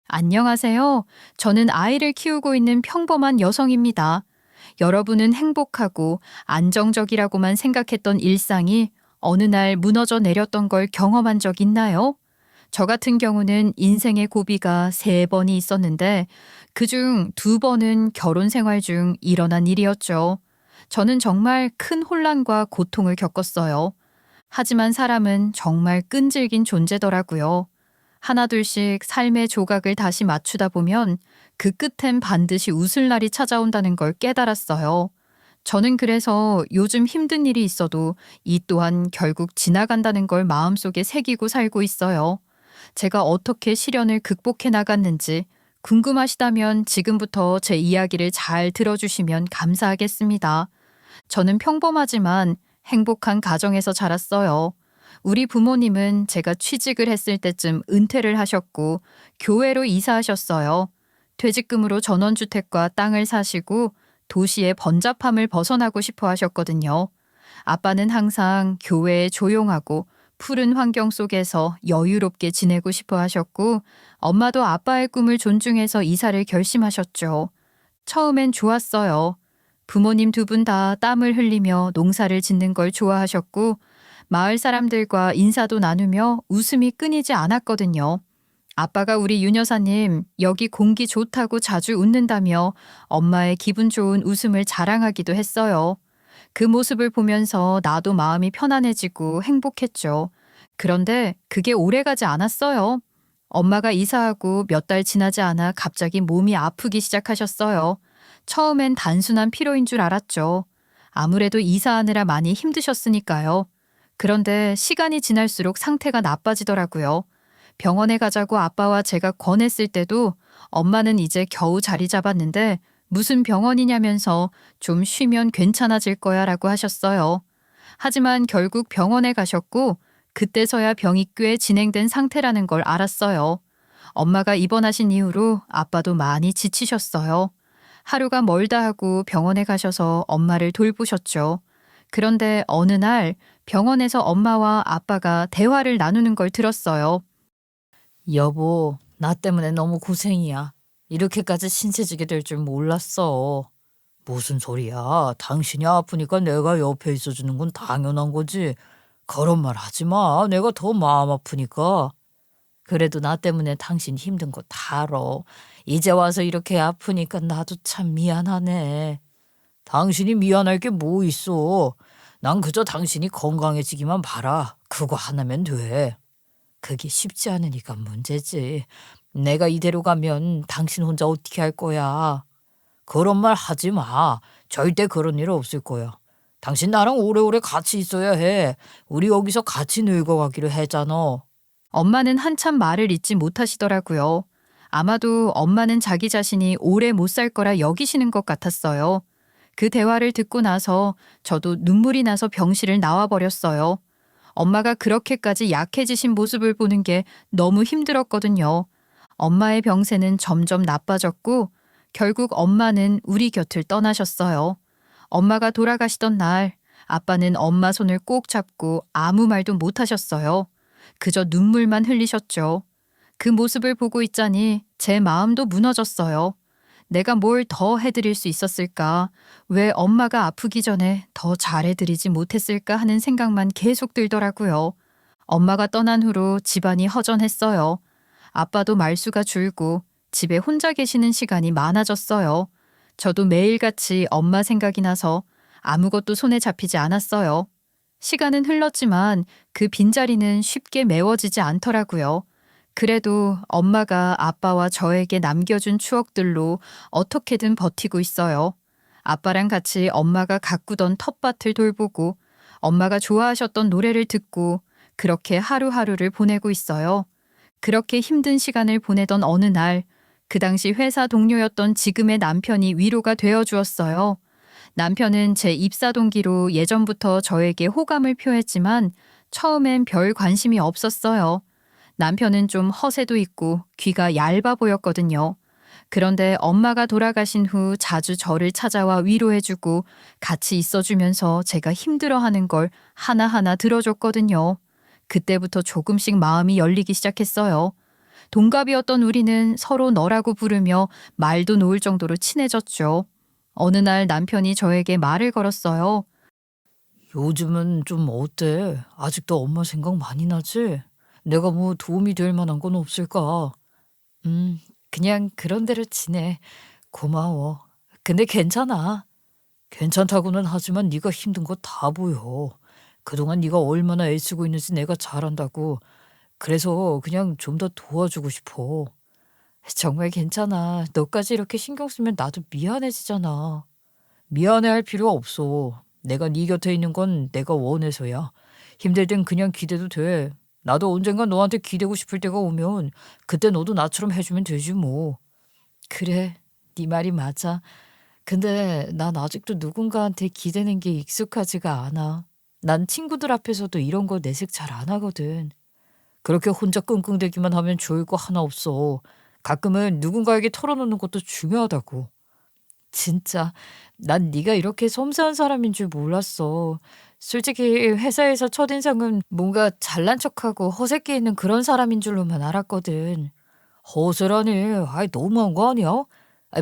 안녕하세요. 저는 아이를 키우고 있는 평범한 여성입니다. 여러분은 행복하고 안정적이라고만 생각했던 일상이 어느 날 무너져 내렸던 걸 경험한 적 있나요? 저 같은 경우는 인생의 고비가 3번이 있었는데 그중 2번은 결혼 생활 중 일어난 일이었죠. 저는 정말 큰 혼란과 고통을 겪었어요. 하지만 사람은 정말 끈질긴 존재더라고요. 하나둘씩 삶의 조각을 다시 맞추다 보면 그 끝엔 반드시 웃을 날이 찾아온다는 걸 깨달았어요. 저는 그래서 요즘 힘든 일이 있어도 이 또한 결국 지나간다는 걸 마음속에 새기고 살고 있어요. 제가 어떻게 시련을 극복해 나갔는지 궁금하시다면 지금부터 제 이야기를 잘 들어주시면 감사하겠습니다. 저는 평범하지만 행복한 가정에서 자랐어요. 우리 부모님은 제가 취직을 했을 때쯤 은퇴를 하셨고 교회로 이사하셨어요. 퇴직금으로 전원주택과 땅을 사시고 도시의 번잡함을 벗어나고 싶어 하셨거든요. 아빠는 항상 교회에 조용하고 푸른 환경 속에서 여유롭게 지내고 싶어 하셨고 엄마도 아빠의 꿈을 존중해서 이사를 결심하셨죠. 처음엔 좋았어요. 부모님 2분 다 땀을 흘리며 농사를 짓는 걸 좋아하셨고 마을 사람들과 인사도 나누며 웃음이 끊이지 않았거든요. 아빠가 우리 윤 여사님 여기 공기 좋다고 자주 웃는다며 엄마의 기분 좋은 웃음을 자랑하기도 했어요. 그 모습을 보면서 나도 마음이 편안해지고 행복했죠. 그런데 그게 오래가지 않았어요. 엄마가 이사하고 몇 달 지나지 않아 갑자기 몸이 아프기 시작하셨어요. 처음엔 단순한 피로인 줄 알았죠. 아무래도 이사하느라 많이 힘드셨으니까요. 그런데 시간이 지날수록 상태가 나빠지더라고요. 병원에 가자고 아빠와 제가 권했을 때도 엄마는 이제 겨우 자리 잡았는데 무슨 병원이냐면서 좀 쉬면 괜찮아질 거야 라고 하셨어요. 하지만 결국 병원에 가셨고 그때서야 병이 꽤 진행된 상태라는 걸 알았어요. 엄마가 입원하신 이후로 아빠도 많이 지치셨어요. 하루가 멀다 하고 병원에 가셔서 엄마를 돌보셨죠. 그런데 어느 날 병원에서 엄마와 아빠가 대화를 나누는 걸 들었어요. 여보, 나 때문에 너무 고생이야. 이렇게까지 신세지게 될 줄 몰랐어. 무슨 소리야? 당신이 아프니까 내가 옆에 있어주는 건 당연한 거지. 그런 말 하지 마. 내가 더 마음 아프니까. 그래도 나 때문에 당신 힘든 거 다 알아. 이제 와서 이렇게 아프니까 나도 참 미안하네. 당신이 미안할 게 뭐 있어. 난 그저 당신이 건강해지기만 바라. 그거 하나면 돼. 그게 쉽지 않으니까 문제지. 내가 이대로 가면 당신 혼자 어떻게 할 거야? 그런 말 하지 마. 절대 그런 일 없을 거야. 당신 나랑 오래오래 같이 있어야 해. 우리 여기서 같이 늙어가기로 했잖아. 엄마는 한참 말을 잇지 못하시더라고요. 아마도 엄마는 자기 자신이 오래 못 살 거라 여기시는 것 같았어요. 그 대화를 듣고 나서 저도 눈물이 나서 병실을 나와버렸어요. 엄마가 그렇게까지 약해지신 모습을 보는 게 너무 힘들었거든요. 엄마의 병세는 점점 나빠졌고 결국 엄마는 우리 곁을 떠나셨어요. 엄마가 돌아가시던 날 아빠는 엄마 손을 꼭 잡고 아무 말도 못 하셨어요. 그저 눈물만 흘리셨죠. 그 모습을 보고 있자니 제 마음도 무너졌어요. 내가 뭘 더 해드릴 수 있었을까? 왜 엄마가 아프기 전에 더 잘해드리지 못했을까 하는 생각만 계속 들더라고요. 엄마가 떠난 후로 집안이 허전했어요. 아빠도 말수가 줄고 집에 혼자 계시는 시간이 많아졌어요. 저도 매일같이 엄마 생각이 나서 아무것도 손에 잡히지 않았어요. 시간은 흘렀지만 그 빈자리는 쉽게 메워지지 않더라고요. 그래도 엄마가 아빠와 저에게 남겨준 추억들로 어떻게든 버티고 있어요. 아빠랑 같이 엄마가 가꾸던 텃밭을 돌보고 엄마가 좋아하셨던 노래를 듣고 그렇게 하루하루를 보내고 있어요. 그렇게 힘든 시간을 보내던 어느 날, 그 당시 회사 동료였던 지금의 남편이 위로가 되어 주었어요. 남편은 제 입사 동기로 예전부터 저에게 호감을 표했지만 처음엔 별 관심이 없었어요. 남편은 좀 허세도 있고 귀가 얇아 보였거든요. 그런데 엄마가 돌아가신 후 자주 저를 찾아와 위로해주고 같이 있어주면서 제가 힘들어하는 걸 하나하나 들어줬거든요. 그때부터 조금씩 마음이 열리기 시작했어요. 동갑이었던 우리는 서로 너라고 부르며 말도 놓을 정도로 친해졌죠. 어느 날 남편이 저에게 말을 걸었어요. 요즘은 좀 어때? 아직도 엄마 생각 많이 나지? 내가 뭐 도움이 될 만한 건 없을까? 그냥 그런 대로 지내. 고마워. 근데 괜찮아. 괜찮다고는 하지만 네가 힘든 거 다 보여. 그동안 네가 얼마나 애쓰고 있는지 내가 잘 안다고. 그래서 그냥 좀 더 도와주고 싶어. 정말 괜찮아. 너까지 이렇게 신경 쓰면 나도 미안해지잖아. 미안해할 필요 없어. 내가 네 곁에 있는 건 내가 원해서야. 힘들 땐 그냥 기대도 돼. 나도 언젠간 너한테 기대고 싶을 때가 오면 그때 너도 나처럼 해주면 되지 뭐. 그래, 네 말이 맞아. 근데 난 아직도 누군가한테 기대는 게 익숙하지가 않아. 난 친구들 앞에서도 이런 거 내색 잘 안 하거든. 그렇게 혼자 끙끙대기만 하면 좋을 거 하나 없어. 가끔은 누군가에게 털어놓는 것도 중요하다고. 진짜 난 네가 이렇게 섬세한 사람인 줄 몰랐어. 솔직히 회사에서 첫인상은 뭔가 잘난 척하고 허세끼 있는 그런 사람인 줄로만 알았거든. 허세라니, 아이 너무한 거 아니야?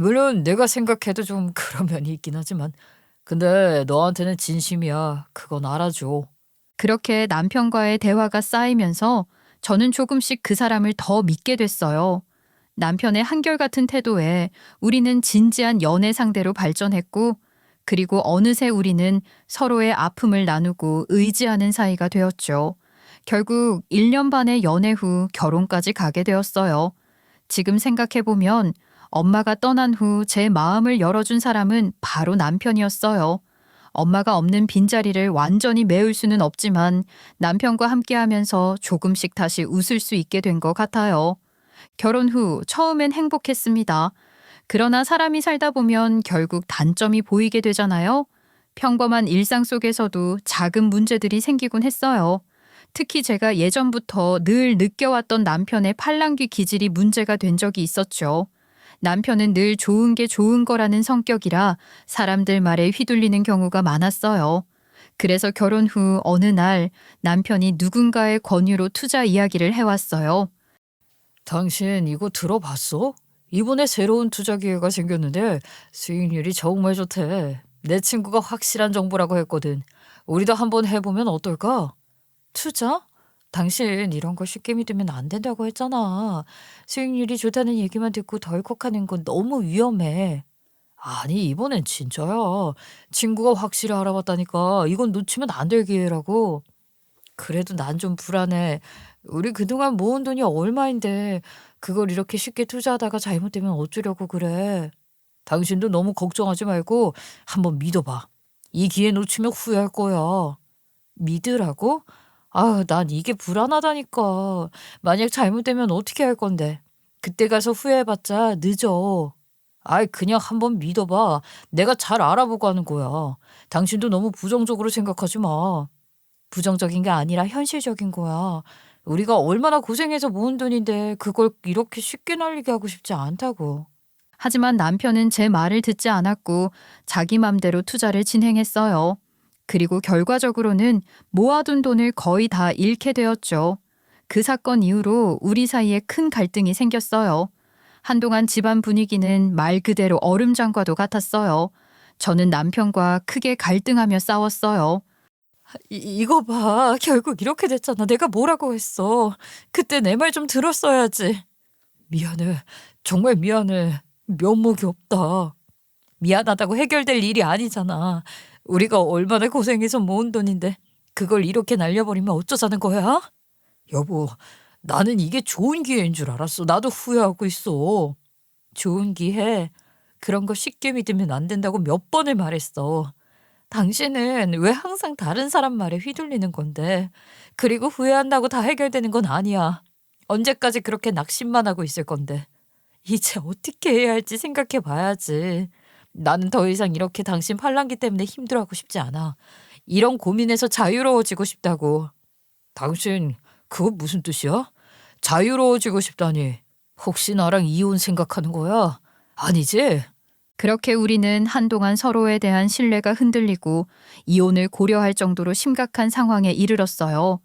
물론 내가 생각해도 좀 그런 면이 있긴 하지만. 근데 너한테는 진심이야. 그건 알아줘. 그렇게 남편과의 대화가 쌓이면서 저는 조금씩 그 사람을 더 믿게 됐어요. 남편의 한결같은 태도에 우리는 진지한 연애 상대로 발전했고, 그리고 어느새 우리는 서로의 아픔을 나누고 의지하는 사이가 되었죠. 결국 1년 반의 연애 후 결혼까지 가게 되었어요. 지금 생각해보면 엄마가 떠난 후 제 마음을 열어준 사람은 바로 남편이었어요. 엄마가 없는 빈자리를 완전히 메울 수는 없지만 남편과 함께하면서 조금씩 다시 웃을 수 있게 된 것 같아요. 결혼 후 처음엔 행복했습니다. 그러나 사람이 살다 보면 결국 단점이 보이게 되잖아요. 평범한 일상 속에서도 작은 문제들이 생기곤 했어요. 특히 제가 예전부터 늘 느껴왔던 남편의 팔랑귀 기질이 문제가 된 적이 있었죠. 남편은 늘 좋은 게 좋은 거라는 성격이라 사람들 말에 휘둘리는 경우가 많았어요. 그래서 결혼 후 어느 날 남편이 누군가의 권유로 투자 이야기를 해왔어요. 당신 이거 들어봤어? 이번에 새로운 투자 기회가 생겼는데 수익률이 정말 좋대. 내 친구가 확실한 정보라고 했거든. 우리도 한번 해보면 어떨까? 투자? 당신 이런 거 쉽게 믿으면 안 된다고 했잖아. 수익률이 좋다는 얘기만 듣고 덜컥하는 건 너무 위험해. 아니, 이번엔 진짜야. 친구가 확실히 알아봤다니까. 이건 놓치면 안 될 기회라고. 그래도 난 좀 불안해. 우리 그동안 모은 돈이 얼마인데 그걸 이렇게 쉽게 투자하다가 잘못되면 어쩌려고 그래. 당신도 너무 걱정하지 말고 한번 믿어봐. 이 기회 놓치면 후회할 거야. 믿으라고? 아우, 난 이게 불안하다니까. 만약 잘못되면 어떻게 할 건데? 그때 가서 후회해봤자 늦어. 아이, 그냥 한번 믿어봐. 내가 잘 알아보고 하는 거야. 당신도 너무 부정적으로 생각하지 마. 부정적인 게 아니라 현실적인 거야. 우리가 얼마나 고생해서 모은 돈인데 그걸 이렇게 쉽게 날리게 하고 싶지 않다고. 하지만 남편은 제 말을 듣지 않았고 자기 맘대로 투자를 진행했어요. 그리고 결과적으로는 모아둔 돈을 거의 다 잃게 되었죠. 그 사건 이후로 우리 사이에 큰 갈등이 생겼어요. 한동안 집안 분위기는 말 그대로 얼음장과도 같았어요. 저는 남편과 크게 갈등하며 싸웠어요. 이거 봐. 결국 이렇게 됐잖아. 내가 뭐라고 했어. 그때 내 말 좀 들었어야지. 미안해. 정말 미안해. 면목이 없다. 미안하다고 해결될 일이 아니잖아. 우리가 얼마나 고생해서 모은 돈인데 그걸 이렇게 날려버리면 어쩌자는 거야? 여보, 나는 이게 좋은 기회인 줄 알았어. 나도 후회하고 있어. 좋은 기회? 그런 거 쉽게 믿으면 안 된다고 몇 번을 말했어. 당신은 왜 항상 다른 사람 말에 휘둘리는 건데? 그리고 후회한다고 다 해결되는 건 아니야. 언제까지 그렇게 낙심만 하고 있을 건데? 이제 어떻게 해야 할지 생각해 봐야지. 나는 더 이상 이렇게 당신 팔랑귀 때문에 힘들어하고 싶지 않아. 이런 고민에서 자유로워지고 싶다고. 당신 그거 무슨 뜻이야? 자유로워지고 싶다니. 혹시 나랑 이혼 생각하는 거야? 아니지? 그렇게 우리는 한동안 서로에 대한 신뢰가 흔들리고 이혼을 고려할 정도로 심각한 상황에 이르렀어요.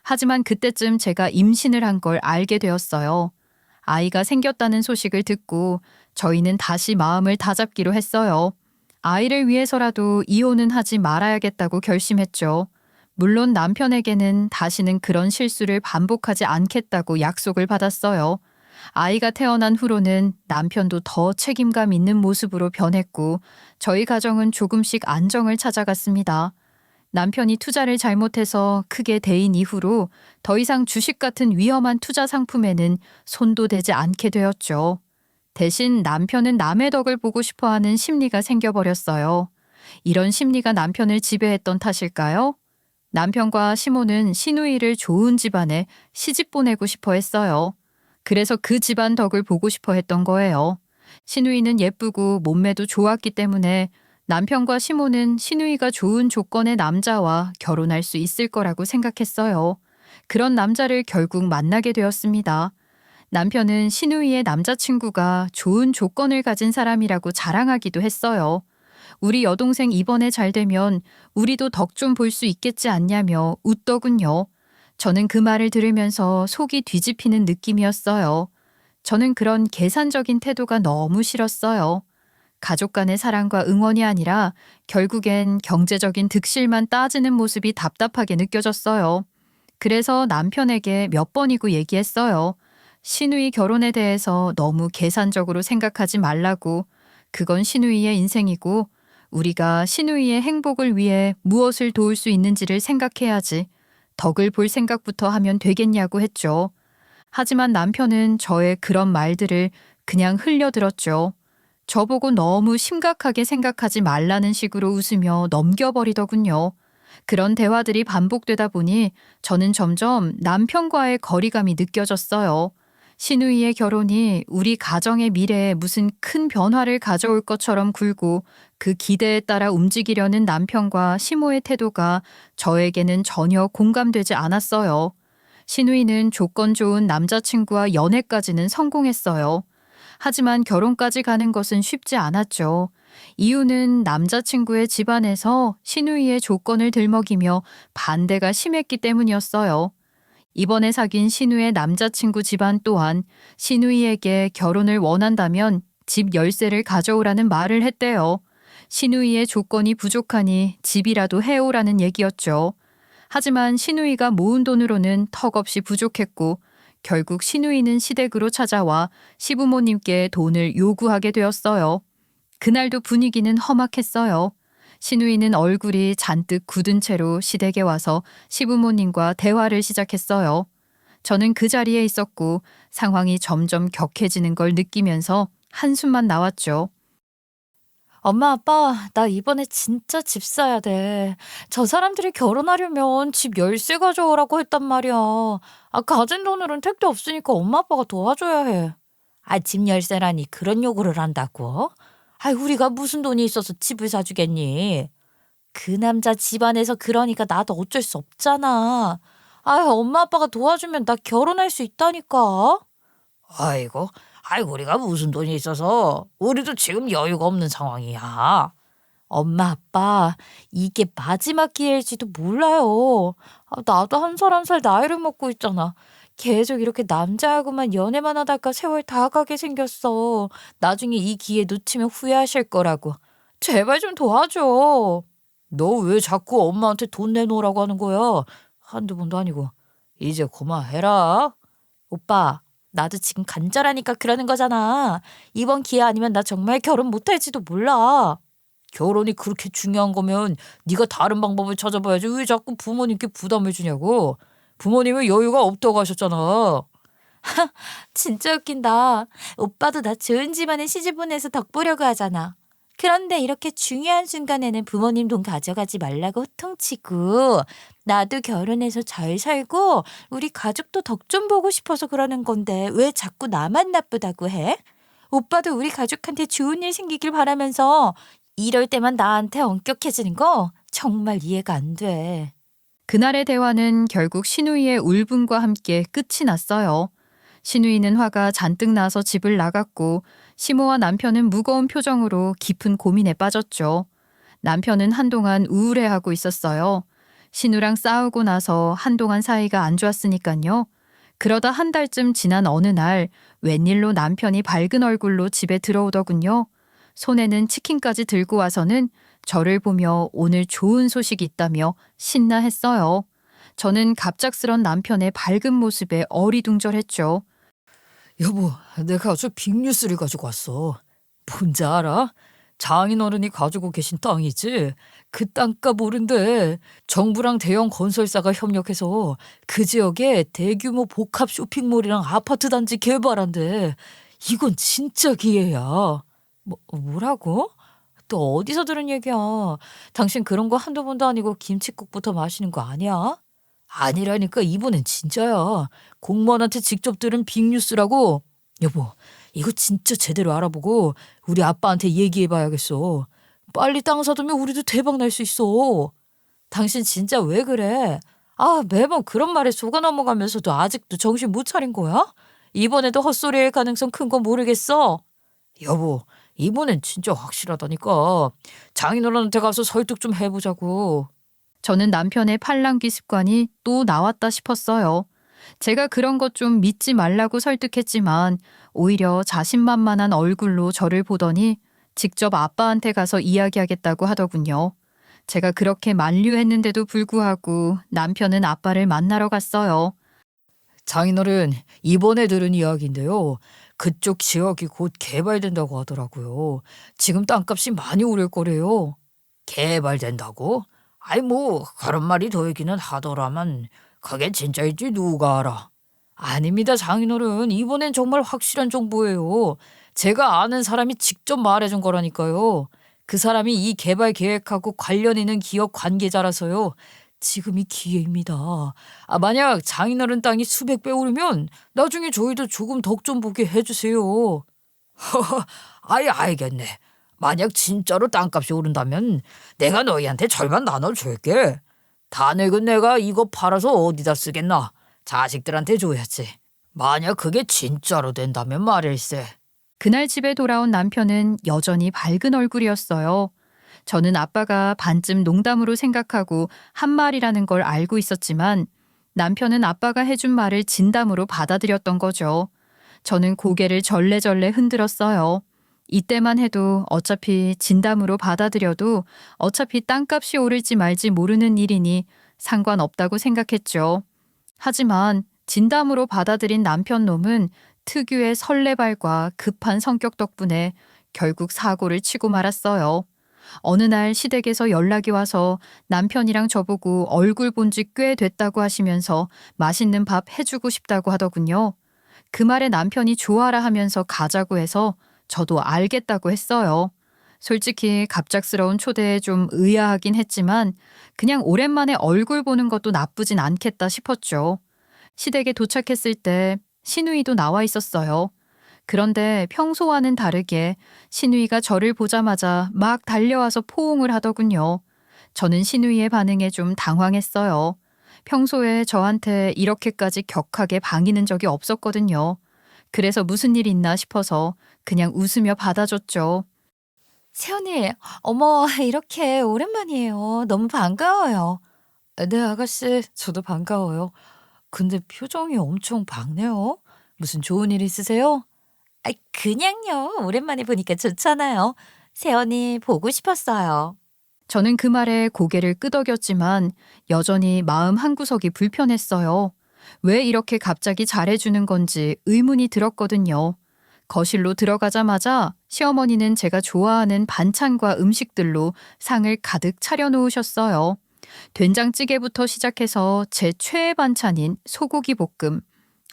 하지만 그때쯤 제가 임신을 한 걸 알게 되었어요. 아이가 생겼다는 소식을 듣고 저희는 다시 마음을 다잡기로 했어요. 아이를 위해서라도 이혼은 하지 말아야겠다고 결심했죠. 물론 남편에게는 다시는 그런 실수를 반복하지 않겠다고 약속을 받았어요. 아이가 태어난 후로는 남편도 더 책임감 있는 모습으로 변했고 저희 가정은 조금씩 안정을 찾아갔습니다. 남편이 투자를 잘못해서 크게 데인 이후로 더 이상 주식 같은 위험한 투자 상품에는 손도 대지 않게 되었죠. 대신 남편은 남의 덕을 보고 싶어 하는 심리가 생겨버렸어요. 이런 심리가 남편을 지배했던 탓일까요? 남편과 시모는 시누이를 좋은 집안에 시집 보내고 싶어 했어요. 그래서 그 집안 덕을 보고 싶어 했던 거예요. 시누이는 예쁘고 몸매도 좋았기 때문에 남편과 시모는 시누이가 좋은 조건의 남자와 결혼할 수 있을 거라고 생각했어요. 그런 남자를 결국 만나게 되었습니다. 남편은 시누이의 남자친구가 좋은 조건을 가진 사람이라고 자랑하기도 했어요. 우리 여동생 이번에 잘 되면 우리도 덕 좀 볼 수 있겠지 않냐며 웃더군요. 저는 그 말을 들으면서 속이 뒤집히는 느낌이었어요. 저는 그런 계산적인 태도가 너무 싫었어요. 가족 간의 사랑과 응원이 아니라 결국엔 경제적인 득실만 따지는 모습이 답답하게 느껴졌어요. 그래서 남편에게 몇 번이고 얘기했어요. 시누이 결혼에 대해서 너무 계산적으로 생각하지 말라고. 그건 시누이의 인생이고 우리가 시누이의 행복을 위해 무엇을 도울 수 있는지를 생각해야지. 덕을 볼 생각부터 하면 되겠냐고 했죠. 하지만 남편은 저의 그런 말들을 그냥 흘려들었죠. 저보고 너무 심각하게 생각하지 말라는 식으로 웃으며 넘겨버리더군요. 그런 대화들이 반복되다 보니 저는 점점 남편과의 거리감이 느껴졌어요. 시누이의 결혼이 우리 가정의 미래에 무슨 큰 변화를 가져올 것처럼 굴고 그 기대에 따라 움직이려는 남편과 시모의 태도가 저에게는 전혀 공감되지 않았어요. 시누이는 조건 좋은 남자친구와 연애까지는 성공했어요. 하지만 결혼까지 가는 것은 쉽지 않았죠. 이유는 남자친구의 집안에서 시누이의 조건을 들먹이며 반대가 심했기 때문이었어요. 이번에 사귄 시누의 남자친구 집안 또한 시누이에게 결혼을 원한다면 집 열쇠를 가져오라는 말을 했대요. 시누이의 조건이 부족하니 집이라도 해오라는 얘기였죠. 하지만 시누이가 모은 돈으로는 턱없이 부족했고 결국 시누이는 시댁으로 찾아와 시부모님께 돈을 요구하게 되었어요. 그날도 분위기는 험악했어요. 시누이는 얼굴이 잔뜩 굳은 채로 시댁에 와서 시부모님과 대화를 시작했어요. 저는 그 자리에 있었고 상황이 점점 격해지는 걸 느끼면서 한숨만 나왔죠. 엄마, 아빠, 나 이번에 진짜 집 사야 돼. 저 사람들이 결혼하려면 집 열쇠 가져오라고 했단 말이야. 가진 돈으로는 택도 없으니까 엄마, 아빠가 도와줘야 해. 집 열쇠라니 그런 요구를 한다고? 우리가 무슨 돈이 있어서 집을 사주겠니? 그 남자 집안에서 그러니까 나도 어쩔 수 없잖아. 엄마, 아빠가 도와주면 나 결혼할 수 있다니까. 아이고, 우리가 무슨 돈이 있어서 우리도 지금 여유가 없는 상황이야. 엄마, 아빠, 이게 마지막 기회일지도 몰라요. 나도 한 살 한 살 나이를 먹고 있잖아. 계속 이렇게 남자하고만 연애만 하다가 세월 다 가게 생겼어. 나중에 이 기회 놓치면 후회하실 거라고. 제발 좀 도와줘. 너 왜 자꾸 엄마한테 돈 내놓으라고 하는 거야? 한두 번도 아니고. 이제 그만해라. 오빠, 나도 지금 간절하니까 그러는 거잖아. 이번 기회 아니면 나 정말 결혼 못할지도 몰라. 결혼이 그렇게 중요한 거면 네가 다른 방법을 찾아봐야지 왜 자꾸 부모님께 부담을 주냐고. 부모님은 여유가 없다고 하셨잖아. 진짜 웃긴다. 오빠도 나 좋은 집안에 시집 보내서 덕 보려고 하잖아. 그런데 이렇게 중요한 순간에는 부모님 돈 가져가지 말라고 호통치고 나도 결혼해서 잘 살고 우리 가족도 덕 좀 보고 싶어서 그러는 건데 왜 자꾸 나만 나쁘다고 해? 오빠도 우리 가족한테 좋은 일 생기길 바라면서 이럴 때만 나한테 엄격해지는 거 정말 이해가 안 돼. 그날의 대화는 결국 시누이의 울분과 함께 끝이 났어요. 시누이는 화가 잔뜩 나서 집을 나갔고 시모와 남편은 무거운 표정으로 깊은 고민에 빠졌죠. 남편은 한동안 우울해하고 있었어요. 신우랑 싸우고 나서 한동안 사이가 안 좋았으니까요. 그러다 한 달쯤 지난 어느 날 웬일로 남편이 밝은 얼굴로 집에 들어오더군요. 손에는 치킨까지 들고 와서는 저를 보며 오늘 좋은 소식이 있다며 신나했어요. 저는 갑작스런 남편의 밝은 모습에 어리둥절했죠. 여보, 내가 아주 빅뉴스를 가지고 왔어. 뭔지 알아? 장인어른이 가지고 계신 땅이지. 그 땅값 오른데 정부랑 대형 건설사가 협력해서 그 지역에 대규모 복합 쇼핑몰이랑 아파트 단지 개발한대. 이건 진짜 기회야. 뭐라고? 또 어디서 들은 얘기야? 당신 그런 거 한두 번도 아니고 김칫국부터 마시는 거 아니야? 아니라니까 이번엔 진짜야. 공무원한테 직접 들은 빅뉴스라고. 여보, 이거 진짜 제대로 알아보고 우리 아빠한테 얘기해봐야겠어. 빨리 땅 사두면 우리도 대박 날 수 있어. 당신 진짜 왜 그래? 매번 그런 말에 속아 넘어가면서도 아직도 정신 못 차린 거야? 이번에도 헛소리일 가능성 큰 건 모르겠어. 여보, 이번엔 진짜 확실하다니까. 장인어른한테 가서 설득 좀 해보자고. 저는 남편의 팔랑귀 습관이 또 나왔다 싶었어요. 제가 그런 것 좀 믿지 말라고 설득했지만 오히려 자신만만한 얼굴로 저를 보더니 직접 아빠한테 가서 이야기하겠다고 하더군요. 제가 그렇게 만류했는데도 불구하고 남편은 아빠를 만나러 갔어요. 장인어른, 이번에 들은 이야기인데요. 그쪽 지역이 곧 개발된다고 하더라고요. 지금 땅값이 많이 오를 거래요. 개발된다고? 그런 말이 도이기는 하더라만 그게 진짜일지 누가 알아. 아닙니다, 장인어른. 이번엔 정말 확실한 정보예요. 제가 아는 사람이 직접 말해준 거라니까요. 그 사람이 이 개발 계획하고 관련 있는 기업 관계자라서요. 지금이 기회입니다. 만약 장인어른 땅이 수백 배 오르면 나중에 저희도 조금 덕 좀 보게 해주세요. 알겠네. 만약 진짜로 땅값이 오른다면 내가 너희한테 절반 나눠줄게. 다 늙은 내가 이거 팔아서 어디다 쓰겠나. 자식들한테 줘야지. 만약 그게 진짜로 된다면 말일세. 그날 집에 돌아온 남편은 여전히 밝은 얼굴이었어요. 저는 아빠가 반쯤 농담으로 생각하고 한 말이라는 걸 알고 있었지만 남편은 아빠가 해준 말을 진담으로 받아들였던 거죠. 저는 고개를 절레절레 흔들었어요. 이때만 해도 어차피 진담으로 받아들여도 어차피 땅값이 오를지 말지 모르는 일이니 상관없다고 생각했죠. 하지만 진담으로 받아들인 남편 놈은 특유의 설레발과 급한 성격 덕분에 결국 사고를 치고 말았어요. 어느 날 시댁에서 연락이 와서 남편이랑 저보고 얼굴 본 지 꽤 됐다고 하시면서 맛있는 밥 해주고 싶다고 하더군요. 그 말에 남편이 좋아라 하면서 가자고 해서 저도 알겠다고 했어요. 솔직히 갑작스러운 초대에 좀 의아하긴 했지만 그냥 오랜만에 얼굴 보는 것도 나쁘진 않겠다 싶었죠. 시댁에 도착했을 때 시누이도 나와 있었어요. 그런데 평소와는 다르게 시누이가 저를 보자마자 막 달려와서 포옹을 하더군요. 저는 시누이의 반응에 좀 당황했어요. 평소에 저한테 이렇게까지 격하게 반기는 적이 없었거든요. 그래서 무슨 일 있나 싶어서 그냥 웃으며 받아줬죠. 세연이, 어머, 이렇게 오랜만이에요. 너무 반가워요. 네, 아가씨, 저도 반가워요. 근데 표정이 엄청 밝네요. 무슨 좋은 일 있으세요? 그냥요. 오랜만에 보니까 좋잖아요. 세연이 보고 싶었어요. 저는 그 말에 고개를 끄덕였지만 여전히 마음 한구석이 불편했어요. 왜 이렇게 갑자기 잘해주는 건지 의문이 들었거든요. 거실로 들어가자마자 시어머니는 제가 좋아하는 반찬과 음식들로 상을 가득 차려놓으셨어요. 된장찌개부터 시작해서 제 최애 반찬인 소고기 볶음.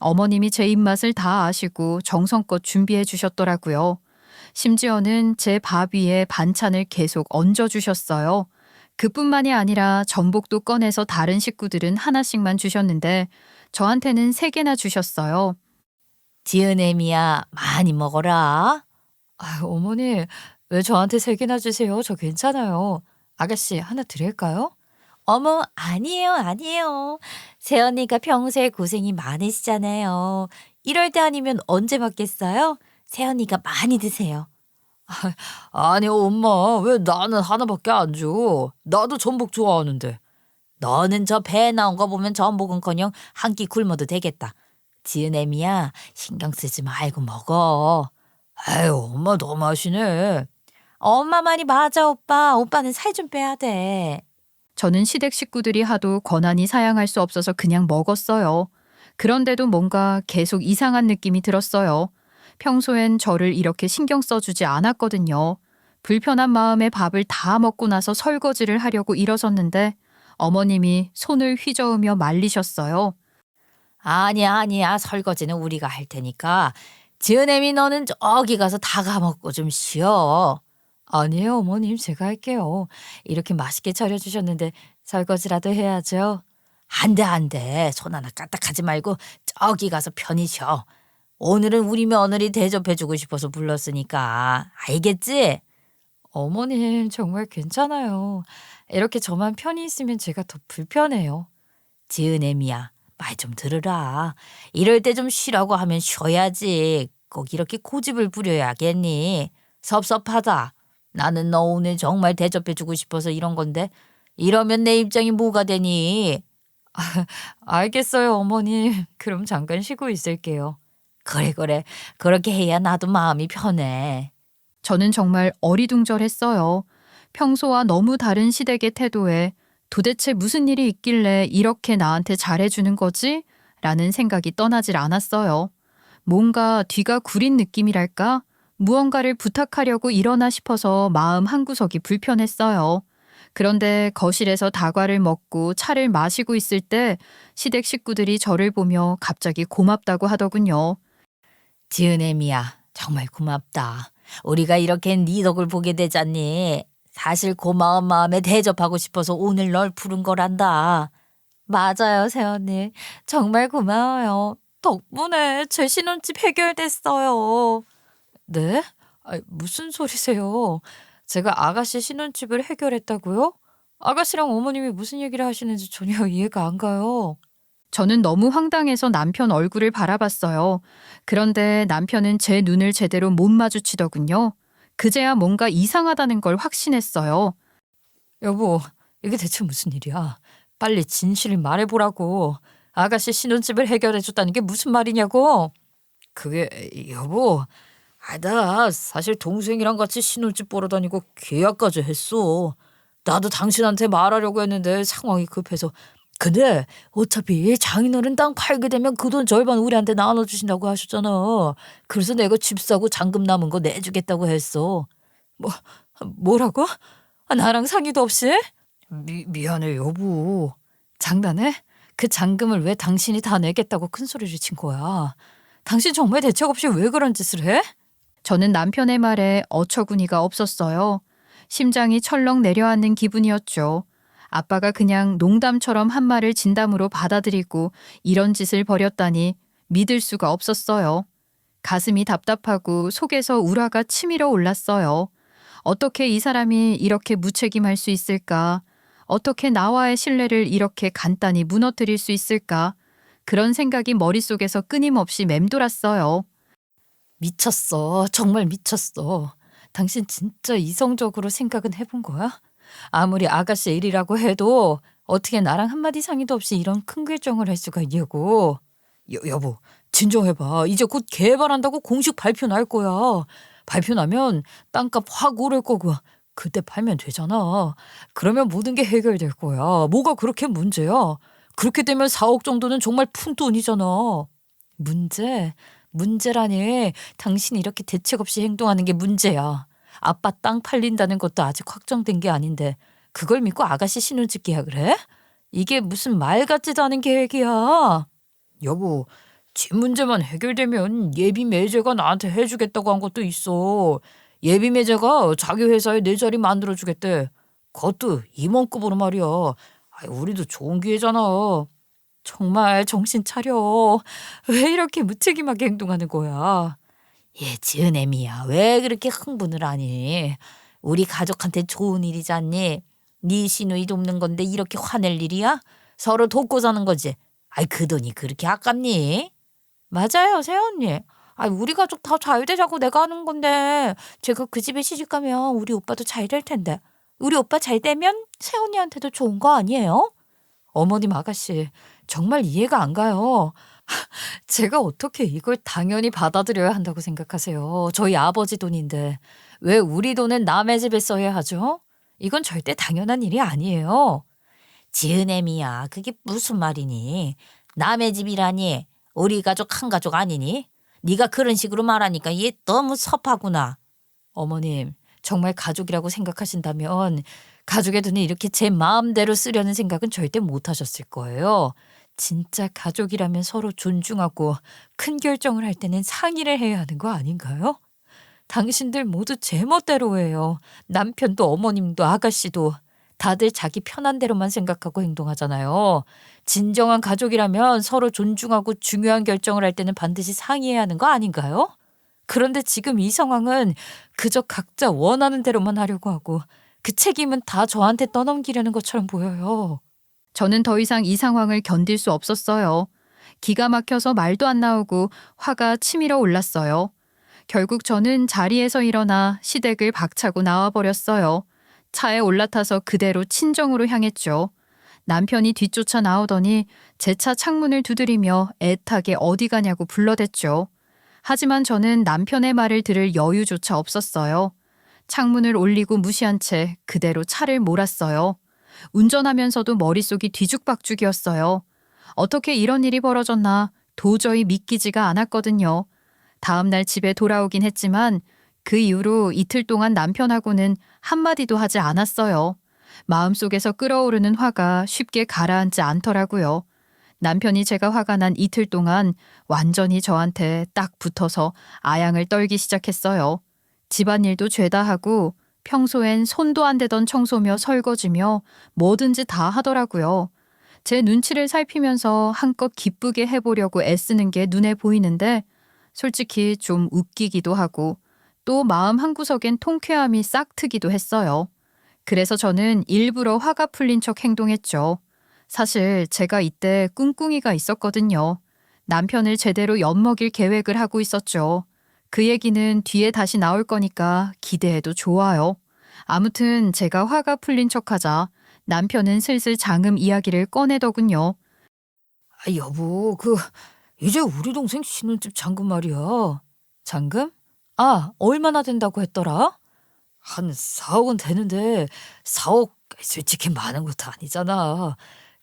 어머님이 제 입맛을 다 아시고 정성껏 준비해 주셨더라고요. 심지어는 제 밥 위에 반찬을 계속 얹어주셨어요. 그뿐만이 아니라 전복도 꺼내서 다른 식구들은 하나씩만 주셨는데 저한테는 3개나 주셨어요. 지은애미야, 많이 먹어라. 어머니, 왜 저한테 3개나 주세요? 저 괜찮아요. 아가씨, 하나 드릴까요? 어머, 아니에요. 세연이가 평소에 고생이 많으시잖아요. 이럴 때 아니면 언제 먹겠어요? 세연이가 많이 드세요. 아니, 엄마, 왜 나는 하나밖에 안 줘? 나도 전복 좋아하는데. 너는 저 배에 나온 거 보면 전복은커녕 한 끼 굶어도 되겠다. 지은애미야, 신경 쓰지 말고 먹어. 아유, 엄마 너무하시네. 엄마 말이 맞아, 오빠. 오빠는 살 좀 빼야 돼. 저는 시댁 식구들이 하도 권한이 사양할 수 없어서 그냥 먹었어요. 그런데도 뭔가 계속 이상한 느낌이 들었어요. 평소엔 저를 이렇게 신경 써주지 않았거든요. 불편한 마음에 밥을 다 먹고 나서 설거지를 하려고 일어섰는데 어머님이 손을 휘저으며 말리셨어요. 아니야. 설거지는 우리가 할 테니까. 지은애미 너는 저기 가서 다 가먹고 좀 쉬어. 아니에요, 어머님. 제가 할게요. 이렇게 맛있게 차려주셨는데 설거지라도 해야죠. 안 돼. 손 하나 까딱하지 말고 저기 가서 편히 쉬어. 오늘은 우리 며느리 대접해주고 싶어서 불렀으니까. 알겠지? 어머님, 정말 괜찮아요. 이렇게 저만 편히 있으면 제가 더 불편해요. 지은애미야, 말 좀 들으라. 이럴 때 좀 쉬라고 하면 쉬어야지. 꼭 이렇게 고집을 부려야겠니? 섭섭하다. 나는 너 오늘 정말 대접해주고 싶어서 이런 건데 이러면 내 입장이 뭐가 되니? 알겠어요, 어머님. 그럼 잠깐 쉬고 있을게요. 그래. 그렇게 해야 나도 마음이 편해. 저는 정말 어리둥절했어요. 평소와 너무 다른 시댁의 태도에 도대체 무슨 일이 있길래 이렇게 나한테 잘해주는 거지? 라는 생각이 떠나질 않았어요. 뭔가 뒤가 구린 느낌이랄까? 무언가를 부탁하려고 일어나 싶어서 마음 한구석이 불편했어요. 그런데 거실에서 다과를 먹고 차를 마시고 있을 때 시댁 식구들이 저를 보며 갑자기 고맙다고 하더군요. 지은애미야, 정말 고맙다. 우리가 이렇게 네 덕을 보게 되잖니. 사실 고마운 마음에 대접하고 싶어서 오늘 널 부른 거란다. 맞아요, 새언니. 정말 고마워요. 덕분에 제 신혼집 해결됐어요. 네? 무슨 소리세요? 제가 아가씨 신혼집을 해결했다고요? 아가씨랑 어머님이 무슨 얘기를 하시는지 전혀 이해가 안 가요. 저는 너무 황당해서 남편 얼굴을 바라봤어요. 그런데 남편은 제 눈을 제대로 못 마주치더군요. 그제야 뭔가 이상하다는 걸 확신했어요. 여보, 이게 대체 무슨 일이야? 빨리 진실을 말해보라고. 아가씨 신혼집을 해결해줬다는 게 무슨 말이냐고? 그게 여보, 나 사실 동생이랑 같이 신혼집 보러 다니고 계약까지 했어. 나도 당신한테 말하려고 했는데 상황이 급해서. 근데 어차피 장인어른 땅 팔게 되면 그 돈 절반 우리한테 나눠주신다고 하셨잖아. 그래서 내가 집 사고 잔금 남은 거 내주겠다고 했어. 뭐라고? 나랑 상의도 없이? 미안해 여보. 장난해? 그 잔금을 왜 당신이 다 내겠다고 큰 소리를 친 거야? 당신 정말 대책 없이 왜 그런 짓을 해? 저는 남편의 말에 어처구니가 없었어요. 심장이 철렁 내려앉는 기분이었죠. 아빠가 그냥 농담처럼 한 말을 진담으로 받아들이고 이런 짓을 벌였다니 믿을 수가 없었어요. 가슴이 답답하고 속에서 우라가 치밀어 올랐어요. 어떻게 이 사람이 이렇게 무책임할 수 있을까? 어떻게 나와의 신뢰를 이렇게 간단히 무너뜨릴 수 있을까? 그런 생각이 머릿속에서 끊임없이 맴돌았어요. 미쳤어. 정말 미쳤어. 당신 진짜 이성적으로 생각은 해본 거야? 아무리 아가씨 일이라고 해도 어떻게 나랑 한마디 상의도 없이 이런 큰 결정을 할 수가 있냐고. 여보, 진정해봐. 이제 곧 개발한다고 공식 발표 날 거야. 발표 나면 땅값 확 오를 거고 그때 팔면 되잖아. 그러면 모든 게 해결될 거야. 뭐가 그렇게 문제야? 그렇게 되면 4억 정도는 정말 푼돈이잖아. 문제라니. 당신이 이렇게 대책 없이 행동하는 게 문제야. 아빠 땅 팔린다는 것도 아직 확정된 게 아닌데 그걸 믿고 아가씨 신혼집 계약을 해? 이게 무슨 말 같지도 않은 계획이야. 여보, 집 문제만 해결되면 예비 매제가 나한테 해주겠다고 한 것도 있어. 예비 매제가 자기 회사에 내 자리 만들어주겠대. 그것도 임원급으로 말이야. 우리도 좋은 기회잖아. 정말 정신 차려. 왜 이렇게 무책임하게 행동하는 거야? 지은애미야, 왜 그렇게 흥분을 하니? 우리 가족한테 좋은 일이잖니. 네 시누이 돕는 건데 이렇게 화낼 일이야? 서로 돕고 사는 거지. 그 돈이 그렇게 아깝니? 맞아요, 새언니. 우리 가족 다 잘 되자고 내가 하는 건데 제가 그 집에 시집 가면 우리 오빠도 잘 될 텐데 우리 오빠 잘 되면 새언니한테도 좋은 거 아니에요? 어머님 아가씨, 정말 이해가 안 가요. 제가 어떻게 이걸 당연히 받아들여야 한다고 생각하세요? 저희 아버지 돈인데 왜 우리 돈은 남의 집에 써야 하죠? 이건 절대 당연한 일이 아니에요. 지은애미야, 그게 무슨 말이니? 남의 집이라니? 우리 가족 한 가족 아니니? 네가 그런 식으로 말하니까 얘 너무 섭하구나. 어머님, 정말 가족이라고 생각하신다면 가족의 돈을 이렇게 제 마음대로 쓰려는 생각은 절대 못 하셨을 거예요. 진짜 가족이라면 서로 존중하고 큰 결정을 할 때는 상의를 해야 하는 거 아닌가요? 당신들 모두 제 멋대로 해요. 남편도 어머님도 아가씨도 다들 자기 편한 대로만 생각하고 행동하잖아요. 진정한 가족이라면 서로 존중하고 중요한 결정을 할 때는 반드시 상의해야 하는 거 아닌가요? 그런데 지금 이 상황은 그저 각자 원하는 대로만 하려고 하고 그 책임은 다 저한테 떠넘기려는 것처럼 보여요. 저는 더 이상 이 상황을 견딜 수 없었어요. 기가 막혀서 말도 안 나오고 화가 치밀어 올랐어요. 결국 저는 자리에서 일어나 시댁을 박차고 나와버렸어요. 차에 올라타서 그대로 친정으로 향했죠. 남편이 뒤쫓아 나오더니 제 차 창문을 두드리며 애타게 어디 가냐고 불러댔죠. 하지만 저는 남편의 말을 들을 여유조차 없었어요. 창문을 올리고 무시한 채 그대로 차를 몰았어요. 운전하면서도 머릿속이 뒤죽박죽이었어요. 어떻게 이런 일이 벌어졌나 도저히 믿기지가 않았거든요. 다음 날 집에 돌아오긴 했지만 그 이후로 이틀 동안 남편하고는 한마디도 하지 않았어요. 마음속에서 끓어오르는 화가 쉽게 가라앉지 않더라고요. 남편이 제가 화가 난 이틀 동안 완전히 저한테 딱 붙어서 아양을 떨기 시작했어요. 집안일도 죄다 하고 평소엔 손도 안 대던 청소며 설거지며 뭐든지 다 하더라고요. 제 눈치를 살피면서 한껏 기쁘게 해보려고 애쓰는 게 눈에 보이는데 솔직히 좀 웃기기도 하고 또 마음 한구석엔 통쾌함이 싹 트기도 했어요. 그래서 저는 일부러 화가 풀린 척 행동했죠. 사실 제가 이때 꿍꿍이가 있었거든요. 남편을 제대로 엿먹일 계획을 하고 있었죠. 그 얘기는 뒤에 다시 나올 거니까 기대해도 좋아요. 아무튼 제가 화가 풀린 척하자 남편은 슬슬 장음 이야기를 꺼내더군요. 여보, 이제 우리 동생 신혼집 잔금 말이야. 잔금? 얼마나 된다고 했더라? 한 4억은 되는데 4억 솔직히 많은 것도 아니잖아.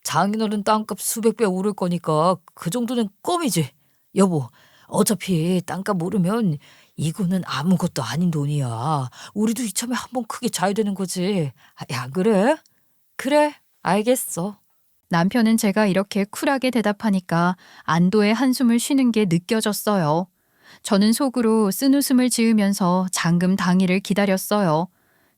장인어른 땅값 수백 배 오를 거니까 그 정도는 껌이지. 여보, 어차피 땅값 오르면 이거는 아무것도 아닌 돈이야. 우리도 이참에 한번 크게 잘 되는 거지. 안 그래? 그래, 알겠어. 남편은 제가 이렇게 쿨하게 대답하니까 안도의 한숨을 쉬는 게 느껴졌어요. 저는 속으로 쓴웃음을 지으면서 잔금 당일을 기다렸어요.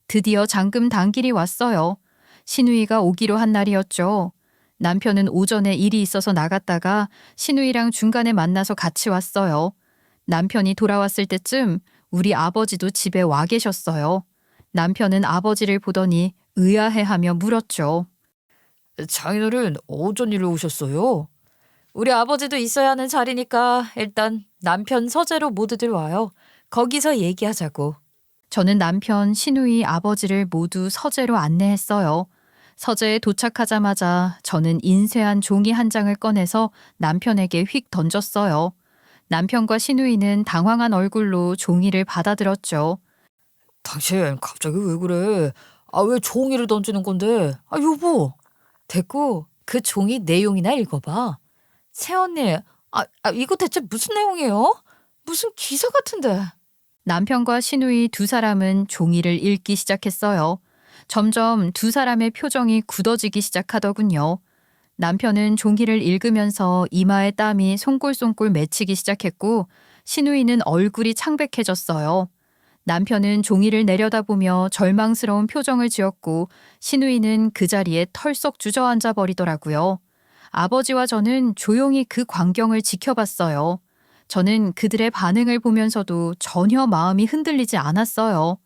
드디어 잔금 당일이 왔어요. 시누이가 오기로 한 날이었죠. 남편은 오전에 일이 있어서 나갔다가 시누이랑 중간에 만나서 같이 왔어요. 남편이 돌아왔을 때쯤 우리 아버지도 집에 와 계셨어요. 남편은 아버지를 보더니 의아해하며 물었죠. 장인어른 어쩐 일로 오셨어요? 우리 아버지도 있어야 하는 자리니까 일단 남편 서재로 모두들 와요. 거기서 얘기하자고. 저는 남편, 시누이, 아버지를 모두 서재로 안내했어요. 서재에 도착하자마자 저는 인쇄한 종이 한 장을 꺼내서 남편에게 휙 던졌어요. 남편과 시누이는 당황한 얼굴로 종이를 받아들었죠. 당신 갑자기 왜 그래? 왜 종이를 던지는 건데? 여보. 됐고 그 종이 내용이나 읽어봐. 새언니, 이거 대체 무슨 내용이에요? 무슨 기사 같은데. 남편과 시누이 두 사람은 종이를 읽기 시작했어요. 점점 두 사람의 표정이 굳어지기 시작하더군요. 남편은 종이를 읽으면서 이마에 땀이 송골송골 맺히기 시작했고 시누이는 얼굴이 창백해졌어요. 남편은 종이를 내려다보며 절망스러운 표정을 지었고 시누이는 그 자리에 털썩 주저앉아 버리더라고요. 아버지와 저는 조용히 그 광경을 지켜봤어요. 저는 그들의 반응을 보면서도 전혀 마음이 흔들리지 않았어요.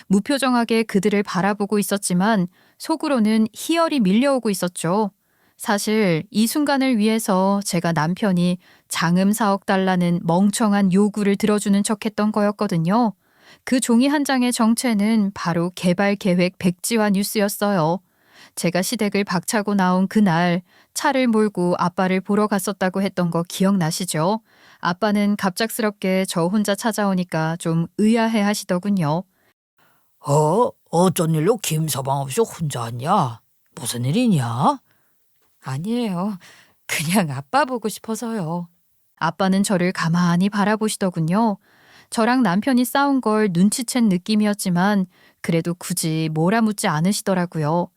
무표정하게 그들을 바라보고 있었지만 속으로는 희열이 밀려오고 있었죠. 사실 이 순간을 위해서 제가 남편이 장음 4억 달라는 멍청한 요구를 들어주는 척했던 거였거든요. 그 종이 한 장의 정체는 바로 개발 계획 백지화 뉴스였어요. 제가 시댁을 박차고 나온 그날 차를 몰고 아빠를 보러 갔었다고 했던 거 기억나시죠? 아빠는 갑작스럽게 저 혼자 찾아오니까 좀 의아해 하시더군요. 어쩐 일로 김서방 없이 혼자 왔냐? 무슨 일이냐? 아니에요. 그냥 아빠 보고 싶어서요. 아빠는 저를 가만히 바라보시더군요. 저랑 남편이 싸운 걸 눈치챈 느낌이었지만 그래도 굳이 몰아묻지 않으시더라고요.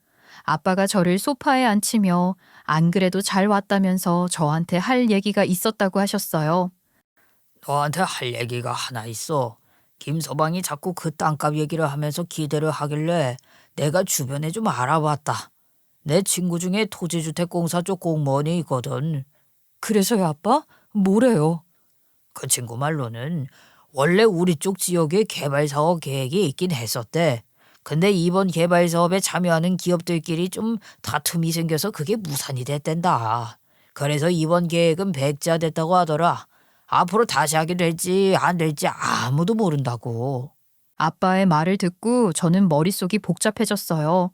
아빠가 저를 소파에 앉히며 안 그래도 잘 왔다면서 저한테 할 얘기가 있었다고 하셨어요. 너한테 할 얘기가 하나 있어. 김서방이 자꾸 그 땅값 얘기를 하면서 기대를 하길래 내가 주변에 좀 알아봤다. 내 친구 중에 토지주택공사 쪽 공무원이 있거든. 그래서요, 아빠? 뭐래요? 그 친구 말로는 원래 우리 쪽 지역에 개발 사업 계획이 있긴 했었대. 근데 이번 개발 사업에 참여하는 기업들끼리 좀 다툼이 생겨서 그게 무산이 됐댄다. 그래서 이번 계획은 백지화됐다고 하더라. 앞으로 다시 하게 될지 안 될지 아무도 모른다고. 아빠의 말을 듣고 저는 머릿속이 복잡해졌어요.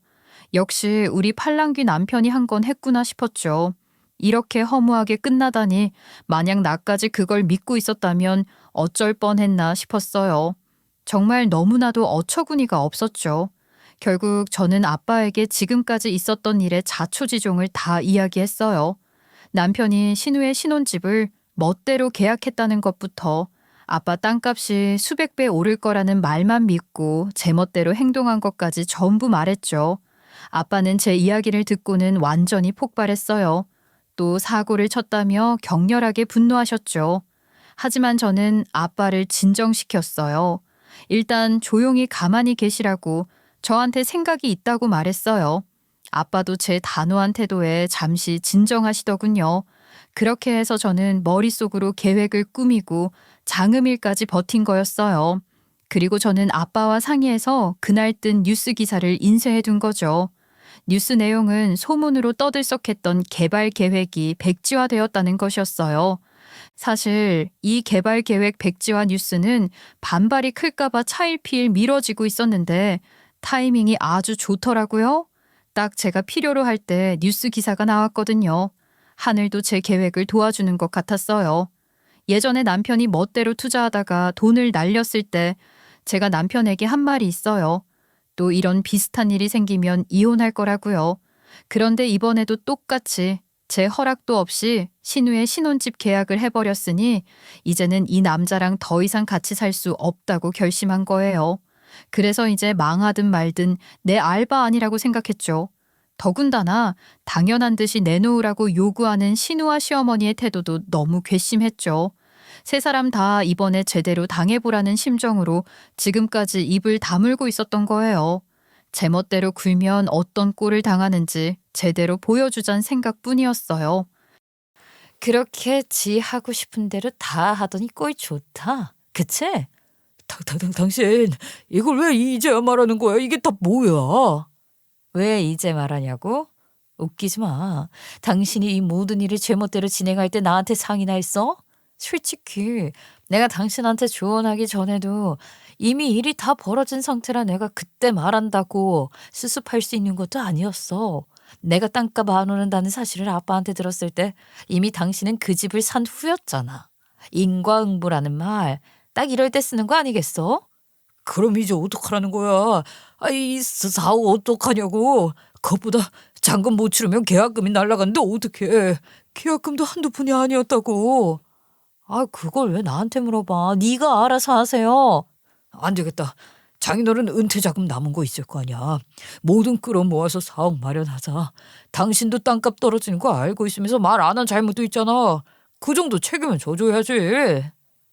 역시 우리 팔랑귀 남편이 한 건 했구나 싶었죠. 이렇게 허무하게 끝나다니 만약 나까지 그걸 믿고 있었다면 어쩔 뻔했나 싶었어요. 정말 너무나도 어처구니가 없었죠. 결국 저는 아빠에게 지금까지 있었던 일의 자초지종을 다 이야기했어요. 남편이 신우의 신혼집을 멋대로 계약했다는 것부터 아빠 땅값이 수백 배 오를 거라는 말만 믿고 제멋대로 행동한 것까지 전부 말했죠. 아빠는 제 이야기를 듣고는 완전히 폭발했어요. 또 사고를 쳤다며 격렬하게 분노하셨죠. 하지만 저는 아빠를 진정시켰어요. 일단 조용히 가만히 계시라고 저한테 생각이 있다고 말했어요. 아빠도 제 단호한 태도에 잠시 진정하시더군요. 그렇게 해서 저는 머릿속으로 계획을 꾸미고 장음일까지 버틴 거였어요. 그리고 저는 아빠와 상의해서 그날 뜬 뉴스 기사를 인쇄해 둔 거죠. 뉴스 내용은 소문으로 떠들썩했던 개발 계획이 백지화되었다는 것이었어요. 사실 이 개발 계획 백지화 뉴스는 반발이 클까봐 차일피일 미뤄지고 있었는데 타이밍이 아주 좋더라고요. 딱 제가 필요로 할 때 뉴스 기사가 나왔거든요. 하늘도 제 계획을 도와주는 것 같았어요. 예전에 남편이 멋대로 투자하다가 돈을 날렸을 때 제가 남편에게 한 말이 있어요. 또 이런 비슷한 일이 생기면 이혼할 거라고요. 그런데 이번에도 똑같이 제 허락도 없이 신우의 신혼집 계약을 해버렸으니 이제는 이 남자랑 더 이상 같이 살 수 없다고 결심한 거예요. 그래서 이제 망하든 말든 내 알바 아니라고 생각했죠. 더군다나 당연한 듯이 내놓으라고 요구하는 신우와 시어머니의 태도도 너무 괘씸했죠. 세 사람 다 이번에 제대로 당해보라는 심정으로 지금까지 입을 다물고 있었던 거예요. 제멋대로 굴면 어떤 꼴을 당하는지 제대로 보여주자는 생각뿐이었어요. 그렇게 지 하고 싶은 대로 다 하더니 꼴 좋다. 그치? 당신 이걸 왜 이제야 말하는 거야? 이게 다 뭐야? 왜 이제 말하냐고? 웃기지 마. 당신이 이 모든 일을 제멋대로 진행할 때 나한테 상의나 했어? 솔직히 내가 당신한테 조언하기 전에도 이미 일이 다 벌어진 상태라 내가 그때 말한다고 수습할 수 있는 것도 아니었어. 내가 땅값 안 오른다는 사실을 아빠한테 들었을 때 이미 당신은 그 집을 산 후였잖아. 인과응보라는 말 딱 이럴 때 쓰는 거 아니겠어? 그럼 이제 어떡하라는 거야? 이 사업 어떡하냐고. 그것보다 잔금 못 치르면 계약금이 날라가는데 어떡해. 계약금도 한두 푼이 아니었다고. 그걸 왜 나한테 물어봐. 네가 알아서 하세요. 안 되겠다. 장인어른 은퇴자금 남은 거 있을 거 아니야. 뭐든 끌어모아서 사업 마련하자. 당신도 땅값 떨어지는 거 알고 있으면서 말 안 한 잘못도 있잖아. 그 정도 책임은 져줘야지.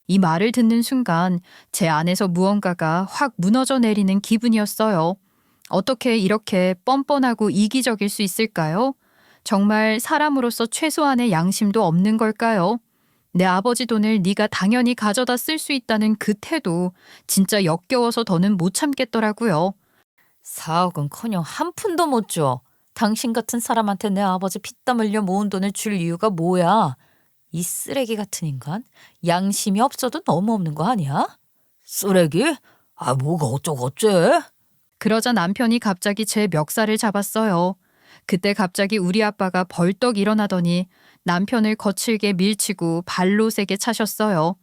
이 말을 듣는 순간 제 안에서 무언가가 확 무너져 내리는 기분이었어요. 어떻게 이렇게 뻔뻔하고 이기적일 수 있을까요? 정말 사람으로서 최소한의 양심도 없는 걸까요? 내 아버지 돈을 네가 당연히 가져다 쓸 수 있다는 그 태도 진짜 역겨워서 더는 못 참겠더라고요. 4억은커녕 한 푼도 못 줘. 당신 같은 사람한테 내 아버지 피땀 흘려 모은 돈을 줄 이유가 뭐야? 이 쓰레기 같은 인간? 양심이 없어도 너무 없는 거 아니야? 쓰레기? 뭐가 어쩌고 어째? 그러자 남편이 갑자기 제 멱살을 잡았어요. 그때 갑자기 우리 아빠가 벌떡 일어나더니 남편을 거칠게 밀치고 발로 세게 차셨어요.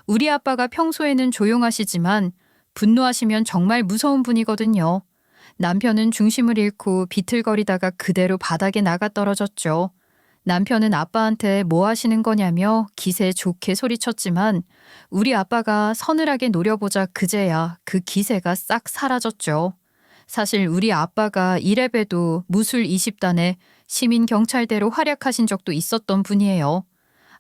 우리 아빠가 평소에는 조용하시지만 분노하시면 정말 무서운 분이거든요. 남편은 중심을 잃고 비틀거리다가 그대로 바닥에 나가 떨어졌죠. 남편은 아빠한테 뭐 하시는 거냐며 기세 좋게 소리쳤지만 우리 아빠가 서늘하게 노려보자 그제야 그 기세가 싹 사라졌죠. 사실 우리 아빠가 이래봬도 무술 20단에 시민경찰대로 활약하신 적도 있었던 분이에요.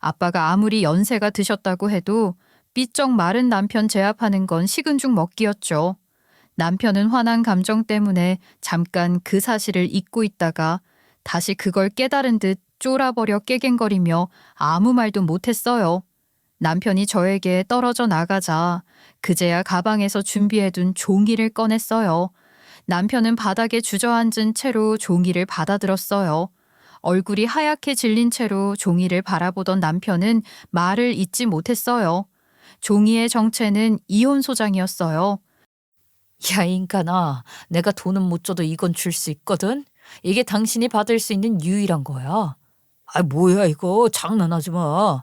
아빠가 아무리 연세가 드셨다고 해도 삐쩍 마른 남편 제압하는 건 식은 죽 먹기였죠. 남편은 화난 감정 때문에 잠깐 그 사실을 잊고 있다가 다시 그걸 깨달은 듯 쫄아버려 깨갱거리며 아무 말도 못했어요. 남편이 저에게 떨어져 나가자 그제야 가방에서 준비해둔 종이를 꺼냈어요. 남편은 바닥에 주저앉은 채로 종이를 받아들었어요. 얼굴이 하얗게 질린 채로 종이를 바라보던 남편은 말을 잇지 못했어요. 종이의 정체는 이혼 소장이었어요. 야, 인간아, 내가 돈은 못 줘도 이건 줄 수 있거든? 이게 당신이 받을 수 있는 유일한 거야. 아, 뭐야 이거. 장난하지 마.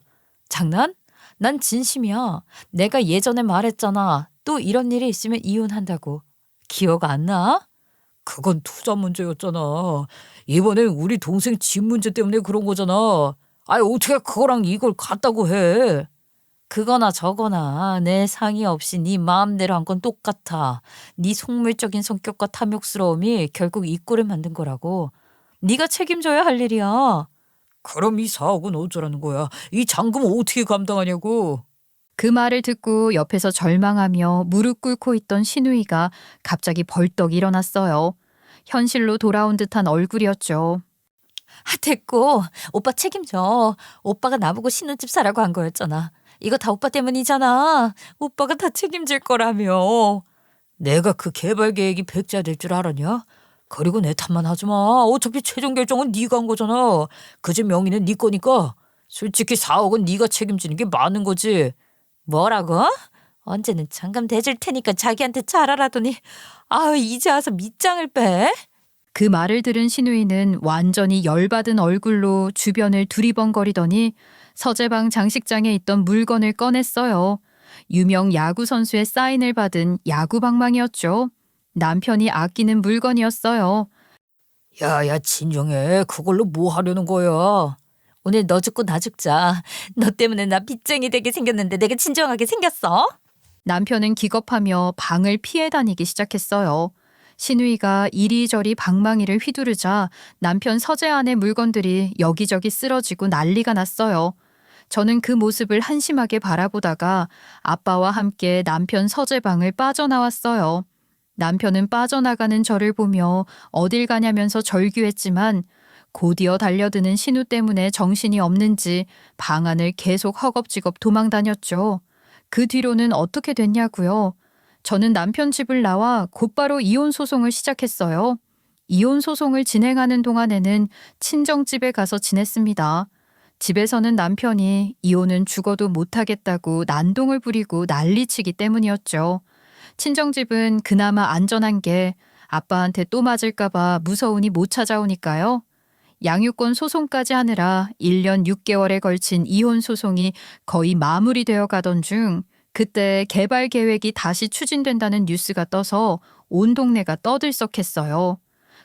장난? 난 진심이야. 내가 예전에 말했잖아. 또 이런 일이 있으면 이혼한다고. 기억 안 나? 그건 투자 문제였잖아. 이번엔 우리 동생 집 문제 때문에 그런 거잖아. 아니, 어떻게 그거랑 이걸 같다고 해. 그거나 저거나 내 상의 없이 네 마음대로 한 건 똑같아. 네 속물적인 성격과 탐욕스러움이 결국 이 꼴을 만든 거라고. 네가 책임져야 할 일이야. 그럼 이 4억은 어쩌라는 거야? 이 잔금 어떻게 감당하냐고. 그 말을 듣고 옆에서 절망하며 무릎 꿇고 있던 신우이가 갑자기 벌떡 일어났어요. 현실로 돌아온 듯한 얼굴이었죠. 됐고. 오빠 책임져. 오빠가 나보고 신혼집 사라고 한 거였잖아. 이거 다 오빠 때문이잖아. 오빠가 다 책임질 거라며. 내가 그 개발 계획이 백지화 될 줄 알았냐? 그리고 내 탓만 하지 마. 어차피 최종 결정은 네가 한 거잖아. 그집 명의는 네 거니까. 솔직히 4억은 네가 책임지는 게 많은 거지. 뭐라고? 언제는 잔금 대줄 테니까 자기한테 잘하라더니 이제 와서 밑장을 빼? 그 말을 들은 신우이는 완전히 열받은 얼굴로 주변을 두리번거리더니 서재방 장식장에 있던 물건을 꺼냈어요. 유명 야구 선수의 사인을 받은 야구 방망이였죠. 남편이 아끼는 물건이었어요. 야야 진정해. 그걸로 뭐 하려는 거야? 오늘 너 죽고 나 죽자. 너 때문에 나 빚쟁이 되게 생겼는데 내가 진정하게 생겼어? 남편은 기겁하며 방을 피해 다니기 시작했어요. 신우이가 이리저리 방망이를 휘두르자 남편 서재 안의 물건들이 여기저기 쓰러지고 난리가 났어요. 저는 그 모습을 한심하게 바라보다가 아빠와 함께 남편 서재방을 빠져나왔어요. 남편은 빠져나가는 저를 보며 어딜 가냐면서 절규했지만 곧이어 달려드는 신우 때문에 정신이 없는지 방 안을 계속 허겁지겁 도망다녔죠. 그 뒤로는 어떻게 됐냐고요? 저는 남편 집을 나와 곧바로 이혼 소송을 시작했어요. 이혼 소송을 진행하는 동안에는 친정집에 가서 지냈습니다. 집에서는 남편이 이혼은 죽어도 못하겠다고 난동을 부리고 난리치기 때문이었죠. 친정집은 그나마 안전한 게 아빠한테 또 맞을까봐 무서우니 못 찾아오니까요. 양육권 소송까지 하느라 1년 6개월에 걸친 이혼 소송이 거의 마무리되어 가던 중 그때 개발 계획이 다시 추진된다는 뉴스가 떠서 온 동네가 떠들썩했어요.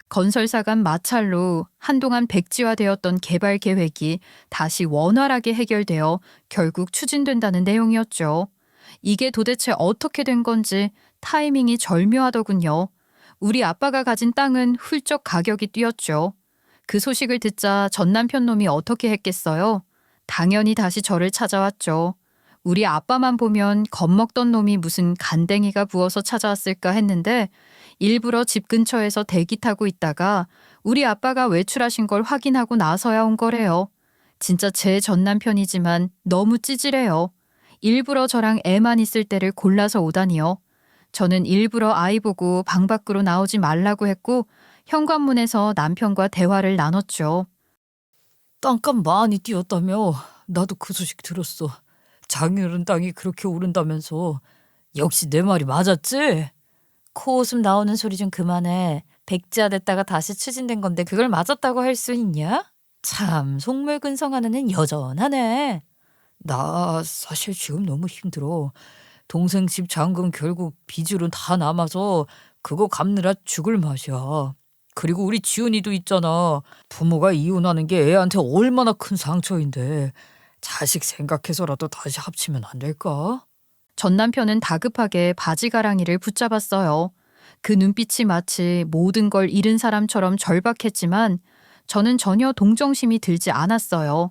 건설사 간 마찰로 한동안 백지화되었던 개발 계획이 다시 원활하게 해결되어 결국 추진된다는 내용이었죠. 이게 도대체 어떻게 된 건지 타이밍이 절묘하더군요. 우리 아빠가 가진 땅은 훌쩍 가격이 뛰었죠. 그 소식을 듣자 전 남편 놈이 어떻게 했겠어요? 당연히 다시 저를 찾아왔죠. 우리 아빠만 보면 겁먹던 놈이 무슨 간댕이가 부어서 찾아왔을까 했는데 일부러 집 근처에서 대기 타고 있다가 우리 아빠가 외출하신 걸 확인하고 나서야 온 거래요. 진짜 제 전 남편이지만 너무 찌질해요. 일부러 저랑 애만 있을 때를 골라서 오다니요. 저는 일부러 아이 보고 방 밖으로 나오지 말라고 했고 현관문에서 남편과 대화를 나눴죠. 땅값 많이 뛰었다며. 나도 그 소식 들었어. 장인어른 땅이 그렇게 오른다면서. 역시 내 말이 맞았지? 코웃음 나오는 소리 좀 그만해. 백지화 됐다가 다시 추진된 건데 그걸 맞았다고 할 수 있냐? 참 속물근성하는 애는 여전하네. 나 사실 지금 너무 힘들어. 동생 집 잔금 결국 빚으로 다 남아서 그거 갚느라 죽을 맛이야. 그리고 우리 지은이도 있잖아. 부모가 이혼하는 게 애한테 얼마나 큰 상처인데 자식 생각해서라도 다시 합치면 안 될까? 전 남편은 다급하게 바지가랑이를 붙잡았어요. 그 눈빛이 마치 모든 걸 잃은 사람처럼 절박했지만 저는 전혀 동정심이 들지 않았어요.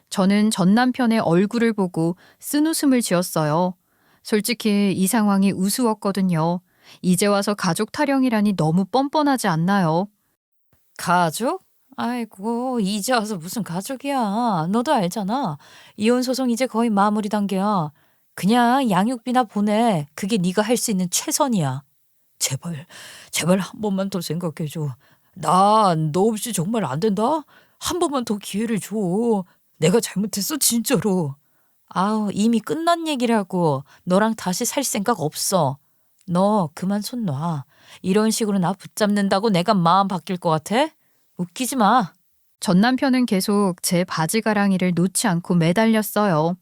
저는 전 남편의 얼굴을 보고 쓴웃음을 지었어요. 솔직히 이 상황이 우스웠거든요. 이제 와서 가족 타령이라니 너무 뻔뻔하지 않나요? 가족? 아이고 이제 와서 무슨 가족이야. 너도 알잖아. 이혼 소송 이제 거의 마무리 단계야. 그냥 양육비나 보내. 그게 네가 할 수 있는 최선이야. 제발 제발 한 번만 더 생각해줘. 나 너 없이 정말 안 된다. 한 번만 더 기회를 줘. 내가 잘못했어 진짜로. 아우 이미 끝난 얘기라고. 너랑 다시 살 생각 없어. 너 그만 손 놔. 이런 식으로 나 붙잡는다고 내가 마음 바뀔 것 같아? 웃기지 마. 전 남편은 계속 제 바지가랑이를 놓지 않고 매달렸어요.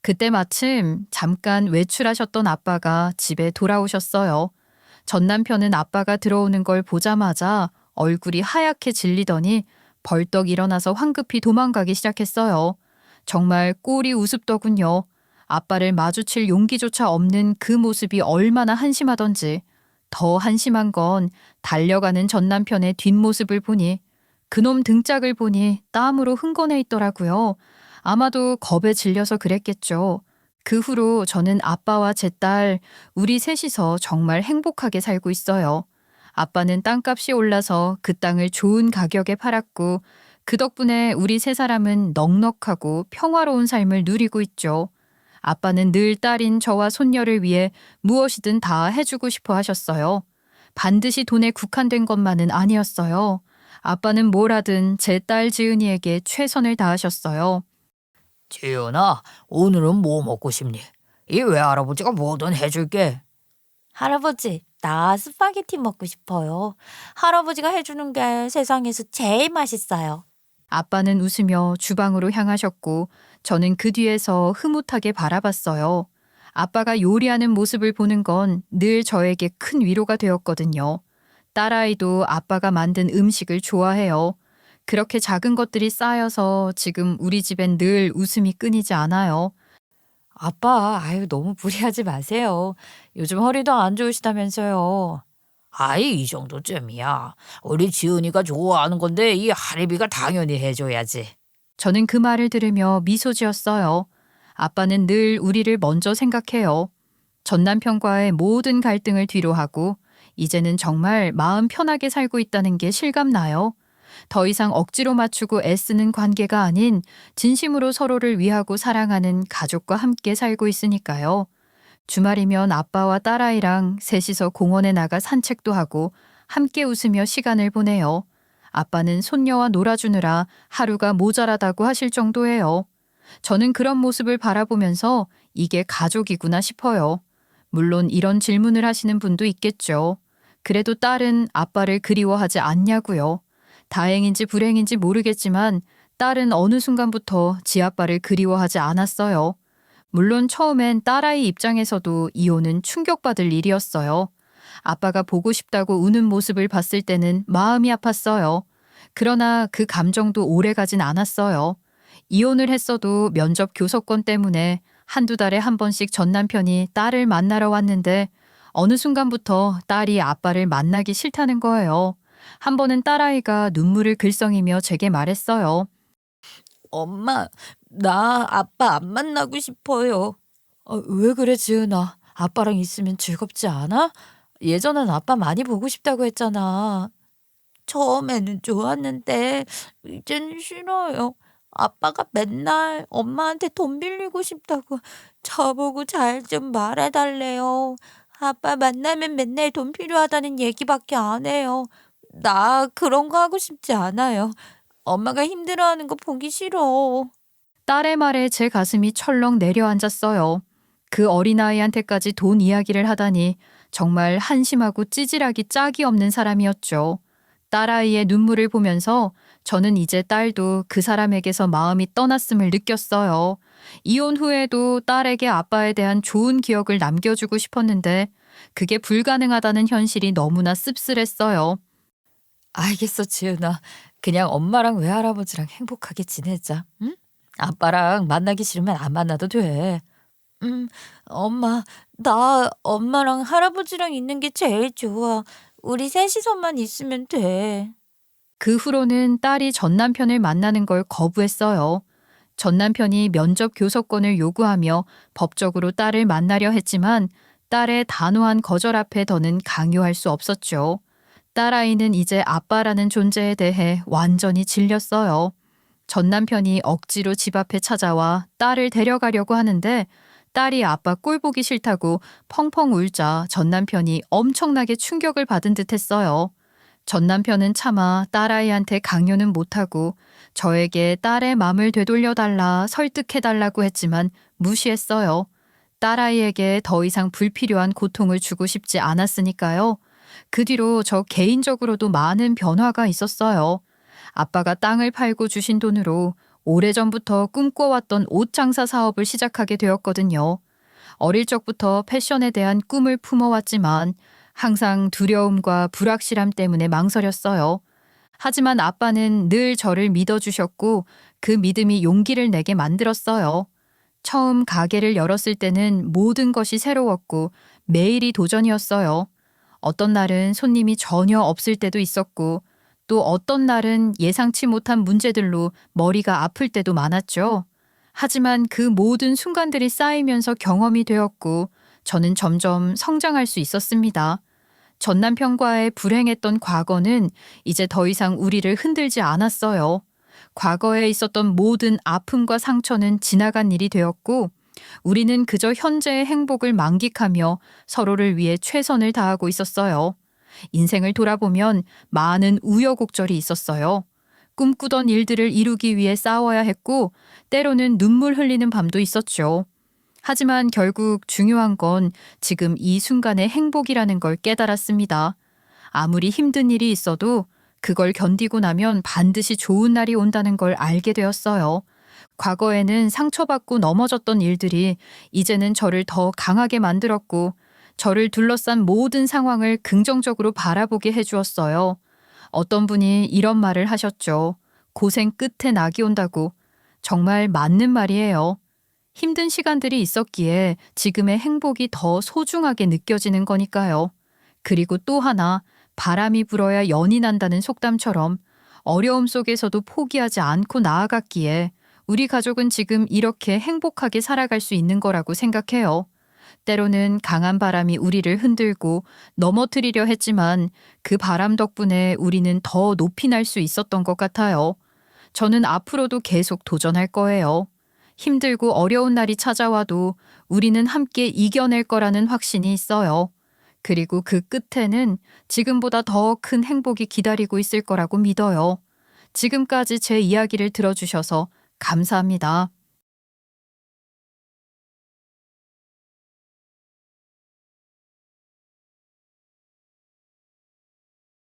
그때 마침 잠깐 외출하셨던 아빠가 집에 돌아오셨어요. 전 남편은 아빠가 들어오는 걸 보자마자 얼굴이 하얗게 질리더니 벌떡 일어나서 황급히 도망가기 시작했어요. 정말 꼴이 우습더군요. 아빠를 마주칠 용기조차 없는 그 모습이 얼마나 한심하던지. 더 한심한 건 달려가는 전 남편의 뒷모습을 보니 그놈 등짝을 보니 땀으로 흥건해 있더라고요. 아마도 겁에 질려서 그랬겠죠. 그 후로 저는 아빠와 제 딸, 우리 셋이서 정말 행복하게 살고 있어요. 아빠는 땅값이 올라서 그 땅을 좋은 가격에 팔았고 그 덕분에 우리 세 사람은 넉넉하고 평화로운 삶을 누리고 있죠. 아빠는 늘 딸인 저와 손녀를 위해 무엇이든 다 해주고 싶어 하셨어요. 반드시 돈에 국한된 것만은 아니었어요. 아빠는 뭘 하든 제 딸 지은이에게 최선을 다하셨어요. 지은아, 오늘은 뭐 먹고 싶니? 이 외할아버지가 뭐든 해줄게. 할아버지, 나 스파게티 먹고 싶어요. 할아버지가 해주는 게 세상에서 제일 맛있어요. 아빠는 웃으며 주방으로 향하셨고 저는 그 뒤에서 흐뭇하게 바라봤어요. 아빠가 요리하는 모습을 보는 건 늘 저에게 큰 위로가 되었거든요. 딸아이도 아빠가 만든 음식을 좋아해요. 그렇게 작은 것들이 쌓여서 지금 우리 집엔 늘 웃음이 끊이지 않아요. 아빠, 아유, 너무 무리하지 마세요. 요즘 허리도 안 좋으시다면서요. 아이, 이 정도쯤이야. 우리 지은이가 좋아하는 건데 이 할애비가 당연히 해줘야지. 저는 그 말을 들으며 미소 지었어요. 아빠는 늘 우리를 먼저 생각해요. 전 남편과의 모든 갈등을 뒤로하고 이제는 정말 마음 편하게 살고 있다는 게 실감나요. 더 이상 억지로 맞추고 애쓰는 관계가 아닌 진심으로 서로를 위하고 사랑하는 가족과 함께 살고 있으니까요. 주말이면 아빠와 딸아이랑 셋이서 공원에 나가 산책도 하고 함께 웃으며 시간을 보내요. 아빠는 손녀와 놀아주느라 하루가 모자라다고 하실 정도예요. 저는 그런 모습을 바라보면서 이게 가족이구나 싶어요. 물론 이런 질문을 하시는 분도 있겠죠. 그래도 딸은 아빠를 그리워하지 않냐고요. 다행인지 불행인지 모르겠지만 딸은 어느 순간부터 지 아빠를 그리워하지 않았어요. 물론 처음엔 딸아이 입장에서도 이혼은 충격받을 일이었어요. 아빠가 보고 싶다고 우는 모습을 봤을 때는 마음이 아팠어요. 그러나 그 감정도 오래 가진 않았어요. 이혼을 했어도 면접 교섭권 때문에 한두 달에 한 번씩 전 남편이 딸을 만나러 왔는데 어느 순간부터 딸이 아빠를 만나기 싫다는 거예요. 한 번은 딸아이가 눈물을 글썽이며 제게 말했어요. 엄마, 나 아빠 안 만나고 싶어요. 왜 그래, 지은아? 아빠랑 있으면 즐겁지 않아? 예전엔 아빠 많이 보고 싶다고 했잖아. 처음에는 좋았는데 이제는 싫어요. 아빠가 맨날 엄마한테 돈 빌리고 싶다고 저보고 잘 좀 말해달래요. 아빠 만나면 맨날 돈 필요하다는 얘기밖에 안 해요. 나 그런 거 하고 싶지 않아요. 엄마가 힘들어하는 거 보기 싫어. 딸의 말에 제 가슴이 철렁 내려앉았어요. 그 어린아이한테까지 돈 이야기를 하다니 정말 한심하고 찌질하기 짝이 없는 사람이었죠. 딸아이의 눈물을 보면서 저는 이제 딸도 그 사람에게서 마음이 떠났음을 느꼈어요. 이혼 후에도 딸에게 아빠에 대한 좋은 기억을 남겨주고 싶었는데 그게 불가능하다는 현실이 너무나 씁쓸했어요. 알겠어, 지은아. 그냥 엄마랑 외할아버지랑 행복하게 지내자. 응? 아빠랑 만나기 싫으면 안 만나도 돼. 엄마, 나 엄마랑 할아버지랑 있는 게 제일 좋아. 우리 셋이서만 있으면 돼. 그 후로는 딸이 전 남편을 만나는 걸 거부했어요. 전 남편이 면접 교섭권을 요구하며 법적으로 딸을 만나려 했지만 딸의 단호한 거절 앞에 더는 강요할 수 없었죠. 딸아이는 이제 아빠라는 존재에 대해 완전히 질렸어요. 전 남편이 억지로 집 앞에 찾아와 딸을 데려가려고 하는데 딸이 아빠 꼴 보기 싫다고 펑펑 울자 전 남편이 엄청나게 충격을 받은 듯 했어요. 전 남편은 차마 딸아이한테 강요는 못하고 저에게 딸의 맘을 되돌려달라 설득해달라고 했지만 무시했어요. 딸아이에게 더 이상 불필요한 고통을 주고 싶지 않았으니까요. 그 뒤로 저 개인적으로도 많은 변화가 있었어요. 아빠가 땅을 팔고 주신 돈으로 오래전부터 꿈꿔왔던 옷 장사 사업을 시작하게 되었거든요. 어릴 적부터 패션에 대한 꿈을 품어왔지만 항상 두려움과 불확실함 때문에 망설였어요. 하지만 아빠는 늘 저를 믿어주셨고 그 믿음이 용기를 내게 만들었어요. 처음 가게를 열었을 때는 모든 것이 새로웠고 매일이 도전이었어요. 어떤 날은 손님이 전혀 없을 때도 있었고 또 어떤 날은 예상치 못한 문제들로 머리가 아플 때도 많았죠. 하지만 그 모든 순간들이 쌓이면서 경험이 되었고 저는 점점 성장할 수 있었습니다. 전 남편과의 불행했던 과거는 이제 더 이상 우리를 흔들지 않았어요. 과거에 있었던 모든 아픔과 상처는 지나간 일이 되었고 우리는 그저 현재의 행복을 만끽하며 서로를 위해 최선을 다하고 있었어요. 인생을 돌아보면 많은 우여곡절이 있었어요. 꿈꾸던 일들을 이루기 위해 싸워야 했고 때로는 눈물 흘리는 밤도 있었죠. 하지만 결국 중요한 건 지금 이 순간의 행복이라는 걸 깨달았습니다. 아무리 힘든 일이 있어도 그걸 견디고 나면 반드시 좋은 날이 온다는 걸 알게 되었어요. 과거에는 상처받고 넘어졌던 일들이 이제는 저를 더 강하게 만들었고 저를 둘러싼 모든 상황을 긍정적으로 바라보게 해주었어요. 어떤 분이 이런 말을 하셨죠. 고생 끝에 낙이 온다고. 정말 맞는 말이에요. 힘든 시간들이 있었기에 지금의 행복이 더 소중하게 느껴지는 거니까요. 그리고 또 하나, 바람이 불어야 연이 난다는 속담처럼 어려움 속에서도 포기하지 않고 나아갔기에 우리 가족은 지금 이렇게 행복하게 살아갈 수 있는 거라고 생각해요. 때로는 강한 바람이 우리를 흔들고 넘어뜨리려 했지만 그 바람 덕분에 우리는 더 높이 날 수 있었던 것 같아요. 저는 앞으로도 계속 도전할 거예요. 힘들고 어려운 날이 찾아와도 우리는 함께 이겨낼 거라는 확신이 있어요. 그리고 그 끝에는 지금보다 더 큰 행복이 기다리고 있을 거라고 믿어요. 지금까지 제 이야기를 들어주셔서 감사합니다.